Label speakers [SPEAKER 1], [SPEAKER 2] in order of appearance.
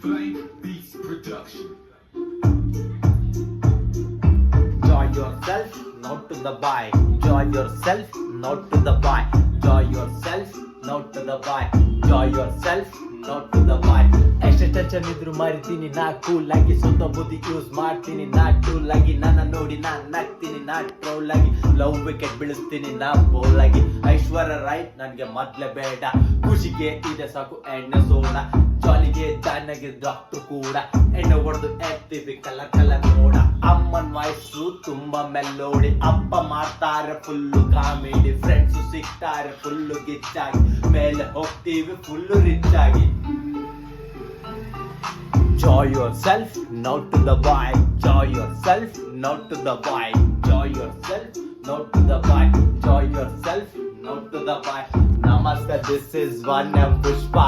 [SPEAKER 1] Flame Beats Production.
[SPEAKER 2] Enjoy yourself, not to the boy. Enjoy yourself, not to the boy. Enjoy yourself, not to the boy. Enjoy yourself, not to the boy. ಎಷ್ಟೇ tension ಇದ್ರು ಮರಿತೀನಿ ನಾ cool ಆಗಿ ಸ್ವಂತ ಬುದ್ಧಿ use ಮಾಡ್ತೀನಿ ನಾ tool ಆಗಿ ನನ್ನ ನೋಡಿ ನಾ ನಗ್ತೀನಿ ನಾ ಟ್ರೋಲ್ ಆಗಿ ಲವ್ ವಿಕೆಟ್ ಬೀಳಿಸ್ತೀನಿ ನಾ ಬೋಲ್ ಆಗಿ ಐಶ್ವರ್ಯ ರೈಟ್ ನನ್ಗೆ ಮೊದ್ಲೇ ಬೇಡ ಖುಷಿಗೆ ಇದೆ ಸಾಕು ಎಣ್ಣೆ ಸೋಡ ಜಾಲಿಗೆ ಜಾನಾಗಿ ಡಾಕ್ಟರ್ ಕೂಡ ಎಣ್ಣೆ ಹೊಡೆದು ಎತ್ತೀವಿ ಕಲರ್ ಕಲರ್ ನೋಡ ಅಮ್ಮನ್ ವಾಯ್ಸು ತುಂಬಾ ಮೆಲ್ಲೋಡಿ ಅಪ್ಪ ಮಾಡ್ತಾರೆ ಫುಲ್ಲು ಕಾಮಿಡಿ ಫ್ರೆಂಡ್ಸು ಸಿಗ್ತಾರೆ ಫುಲ್ಲು ಗಿಚ್ಚಾಗಿ ಮೇಲೆ ಹೋಗ್ತೀವಿ ಫುಲ್ಲು ರಿಚ್ ಆಗಿ Enjoy yourself, not to the boy. Enjoy yourself, not to the boy. Enjoy yourself, not to the boy. Enjoy yourself, not to the boy. Namaskar, this is Vanya Pushpa.